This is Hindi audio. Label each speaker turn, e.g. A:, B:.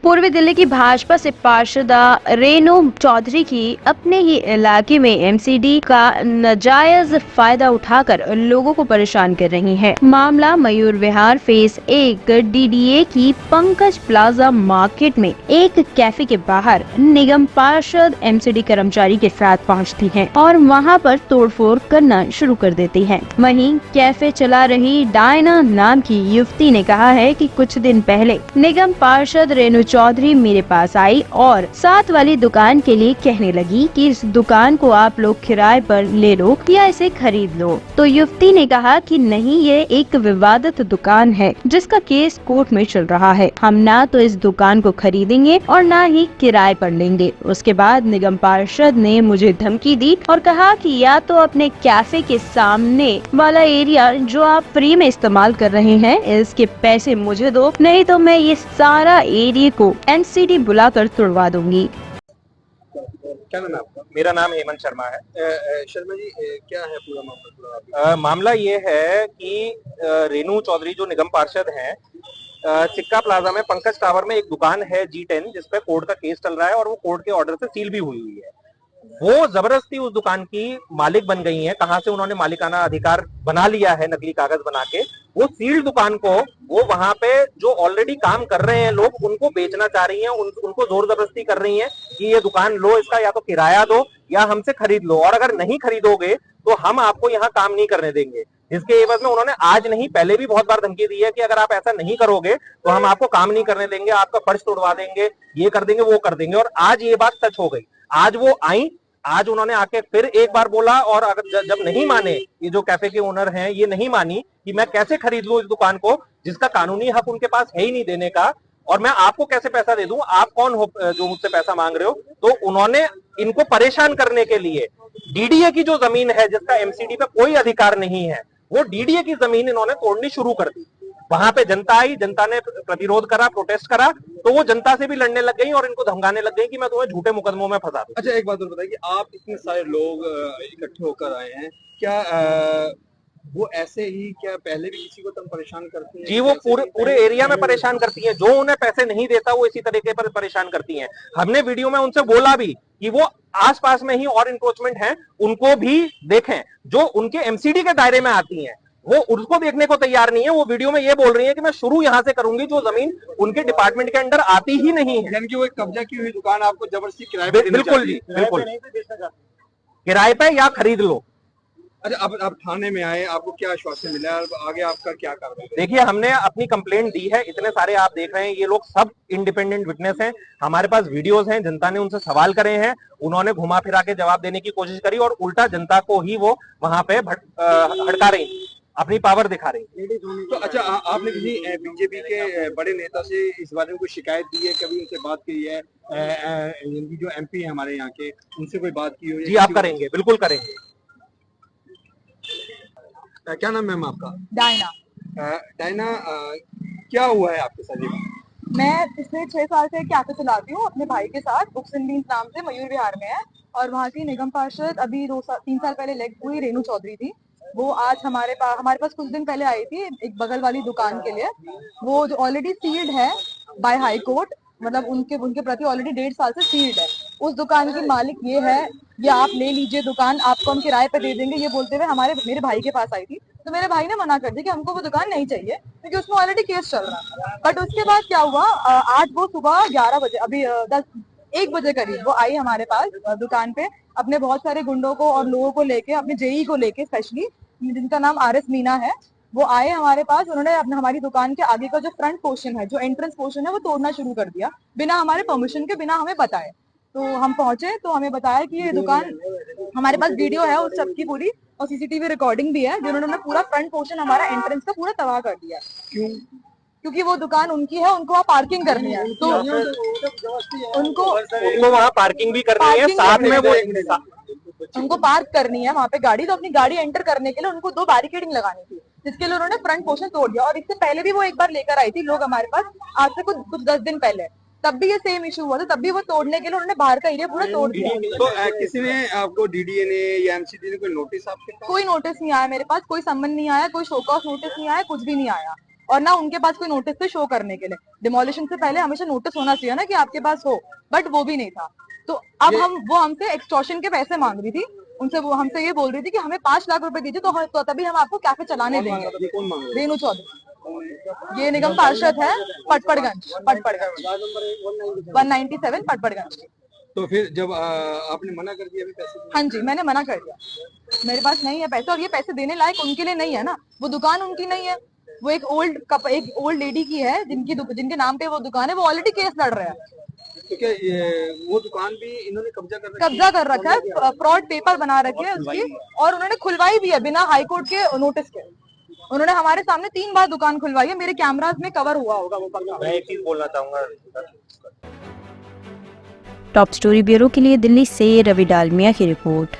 A: पूर्वी दिल्ली की भाजपा से पार्षदा रेणु चौधरी की अपने ही इलाके में एमसीडी का नाजायज फायदा उठाकर लोगों को परेशान कर रही है। मामला मयूर विहार फेज 1 डीडीए की पंकज प्लाजा मार्केट में एक कैफे के बाहर निगम पार्षद एमसीडी कर्मचारी के साथ पहुंचती है और वहां पर तोड़फोड़ करना शुरू कर देती है। वहीं कैफे चला रही डायना नाम की युवती ने कहा है कि कुछ दिन पहले निगम पार्षद रेणु चौधरी मेरे पास आई और साथ वाली दुकान के लिए कहने लगी कि इस दुकान को आप लोग किराए पर ले लो या इसे खरीद लो। तो युवती ने कहा कि नहीं, ये एक विवादित दुकान है जिसका केस कोर्ट में चल रहा है। हम ना तो इस दुकान को खरीदेंगे और ना ही किराए पर लेंगे। उसके बाद निगम पार्षद ने मुझे धमकी दी और कहा कि या तो अपने कैफे के सामने वाला एरिया जो आप फ्री में इस्तेमाल कर रहे हैं इसके पैसे मुझे दो, नहीं तो मैं ये सारा एरिया को एमसीडी बुलाकर तुड़वा दूंगी।
B: क्या नाम है आपका?
C: मेरा नाम हेमंत शर्मा है।
B: शर्मा जी, क्या है पूरा मामला?
C: मामला ये है कि रेणु चौधरी जो निगम पार्षद हैं, सिक्का प्लाजा में पंकज टावर में एक दुकान है G10 जिसपे कोर्ट का केस चल रहा है और वो कोर्ट के ऑर्डर से सील भी हुई है। वो जबरदस्ती उस दुकान की मालिक बन गई हैं। कहां से उन्होंने मालिकाना अधिकार बना लिया है नकली कागज बना के। वो सील्ड दुकान को वो वहां पे जो ऑलरेडी काम कर रहे हैं लोग उनको बेचना चाह रही हैं, उनको जोर जबरदस्ती कर रही हैं कि ये दुकान लो, इसका या तो किराया दो या हमसे खरीद लो, और अगर नहीं खरीदोगे तो हम आपको यहाँ काम नहीं करने देंगे। जिसके एवज में उन्होंने आज नहीं पहले भी बहुत बार धमकी दी है कि अगर आप ऐसा नहीं करोगे तो हम आपको काम नहीं करने देंगे, आपका फर्श तोड़वा देंगे, ये कर देंगे वो कर देंगे। और आज ये बात सच हो गई। आज वो आई, आज उन्होंने आके फिर एक बार बोला, और अगर जब नहीं माने, ये जो कैफे के ओनर हैं ये नहीं मानी कि मैं कैसे खरीद लूं इस दुकान को जिसका कानूनी हक उनके पास है ही नहीं देने का, और मैं आपको कैसे पैसा दे दूं, आप कौन हो जो मुझसे पैसा मांग रहे हो। तो उन्होंने इनको परेशान करने के लिए डीडीए की जो जमीन है जिसका एमसीडी पे कोई अधिकार नहीं है, वो डीडीए की जमीन इन्होंने तोड़नी शुरू कर दी। वहां पे जनता आई, जनता ने प्रतिरोध करा, प्रोटेस्ट करा, तो वो जनता से भी लड़ने लग गई और इनको धमकाने लग गई कि मैं तुम्हें झूठे मुकदमों में फंसा दूं।
B: अच्छा, एक बात और बताइए कि आप इतने सारे लोग इकट्ठे होकर आए हैं, क्या वो ऐसे ही क्या पहले भी किसी को तंग परेशान करती हैं?
C: जी, वो पूरे एरिया में परेशान करती हैं। जो उन्हें पैसे नहीं देता वो इसी तरीके पर परेशान करती हैं। हमने वीडियो में उनसे बोला भी कि वो आसपास में ही और इंक्रोचमेंट हैं, उनको भी देखें। जो उनके एमसीडी के दायरे में आती हैं वो उसको देखने को तैयार नहीं है। वो वीडियो में ये बोल रही है कि मैं शुरू यहां से करूंगी, जो जमीन उनके डिपार्टमेंट के अंडर आती ही नहीं है।
B: यानी कि वो एक कब्जा की हुई दुकान आपको जबरदस्ती किराए पे देना
C: बिल्कुल
B: चाहती
C: जी,
B: है।
C: बिल्कुल। किराए पे या खरीद लो।
B: अच्छा, अब थाने में आए, आपको क्या आश्वासन मिला है? अब आगे आपका क्या कार्रवाई?
C: देखिए, हमने अपनी कंप्लेंट दी है। इतने सारे आप देख रहे हैं, ये लोग सब इंडिपेंडेंट विटनेस हैं। हमारे पास वीडियोस हैं, जनता ने उनसे सवाल करे हैं, उन्होंने घुमा फिरा के जवाब देने की कोशिश करी और उल्टा जनता को ही वो वहां पे भड़का रही, अपनी पावर दिखा रही।
B: तो अच्छा, आपने किसी बीजेपी के बड़े नेता से इस बारे में कोई शिकायत दी है? कभी उनसे बात की है? इनकी जो एमपी है हमारे यहाँ के, उनसे कोई बात की हो?
C: जी, आप करेंगे, बिल्कुल करेंगे।
B: क्या नाम है मैम आपका?
D: डायना।
B: डायना, क्या हुआ है आपके साथ?
D: मैं पिछले 6 साल से कैफे चलाती हूँ अपने भाई के साथ, बुक्स एंड बीन्स नाम से, मयूर विहार में है। और वहाँ की निगम पार्षद अभी 3 साल पहले इलेक्ट हुई रेणु चौधरी थी। वो आज हमारे पास कुछ दिन पहले आई थी एक बगल वाली दुकान के लिए। वो जो ऑलरेडी सील्ड है बाय हाई कोर्ट, मतलब उनके प्रति ऑलरेडी 1.5 साल से सील्ड है। उस दुकान की मालिक ये है, ये आप ले लीजिए दुकान, आपको हम किराए पे दे देंगे, ये बोलते हुए मेरे भाई के पास आई थी। तो मेरे भाई ने मना कर दिया कि हमको वो दुकान नहीं चाहिए क्योंकि उसमें ऑलरेडी केस चल रहा। बट उसके बाद क्या हुआ, आज वो सुबह 11 बजे, अभी 1 बजे करीब वो आई हमारे पास दुकान पे, अपने बहुत सारे गुंडों को और लोगों को लेके, अपने जेई को लेके स्पेशली, जिनका नाम RS मीना है। वो आए हमारे पास, उन्होंने अपने हमारी दुकान के आगे का जो फ्रंट पोर्शन है, जो एंट्रेंस पोर्शन है, वो तोड़ना शुरू कर दिया बिना हमारे परमिशन के, बिना हमें बताए। तो हम पहुंचे तो हमें बताया कि ये दुकान, हमारे पास वीडियो है उस सब की पूरी और सीसीटीवी रिकॉर्डिंग भी है, जिन्होंने पूरा फ्रंट पोर्शन हमारा एंट्रेंस का पूरा तबाह कर दिया।
B: क्यों?
D: क्योंकि वो दुकान उनकी है, उनको वहाँ पार्किंग करनी है, तो उनको
C: वहाँ पार्किंग भी करनी है, साथ में वो
D: उनको पार्क करनी है वहाँ पे गाड़ी। तो अपनी गाड़ी एंटर करने के लिए उनको 2 बैरिकेडिंग लगानी थी, जिसके लिए उन्होंने फ्रंट पोर्शन तोड़ दिया। और इससे पहले भी वो एक बार लेकर आई थी लोग हमारे पास, आज से कुछ 10 दिन पहले, तब भी ये सेम इशू हुआ था। तब भी वो तोड़ने के लिए उन्होंने बाहर का एरिया पूरा तोड़ दिया।
B: तो किसी ने आपको, डीडीए ने या एमसीडी ने कोई नोटिस आपके पास?
D: कोई नोटिस नहीं आया मेरे पास, कोई सम्मन नहीं आया, कोई शो कॉज नोटिस नहीं आया, कुछ भी नहीं आया। और ना उनके पास कोई नोटिस थे शो करने के लिए। डिमोलिशन से पहले हमेशा नोटिस होना चाहिए ना कि आपके पास हो, बट वो भी नहीं था। तो अब वो हमसे एक्सटॉर्शन के पैसे मांग रही थी, उनसे वो हमसे ये बोल रही थी कि हमें 5 लाख रुपए दीजिए तो तभी हम आपको कैफे चलाने देंगे।
B: ये कौन मांग रहा है?
D: रेनू चौधरी, ये निगम पार्षद है पटपड़गंज 197 पटपड़गंज।
B: तो फिर जब आपने मना कर दिया अभी पैसे देने?
D: हाँ जी, मैंने मना कर दिया, मेरे पास नहीं है पैसे, और ये पैसे देने लायक उनके लिए नहीं है ना, वो दुकान उनकी नहीं है, वो एक ओल्ड लेडी की है जिनके नाम पे वो दुकान है, वो ऑलरेडी केस लड़ रहे हैं।
B: तो क्या वो दुकान भी इन्होंने
D: कब्जा कर रखा है, फ्रॉड पेपर बना रखे है उसकी, और उन्होंने खुलवाई भी है बिना हाईकोर्ट के नोटिस के। उन्होंने हमारे सामने 3 बार दुकान खुलवाई है, मेरे कैमरास में कवर हुआ होगा वो पक्का।
C: मैं एक चीज बोलना चाहूंगा,
A: टॉप स्टोरी ब्यूरो के लिए दिल्ली से रवि डालमिया की रिपोर्ट।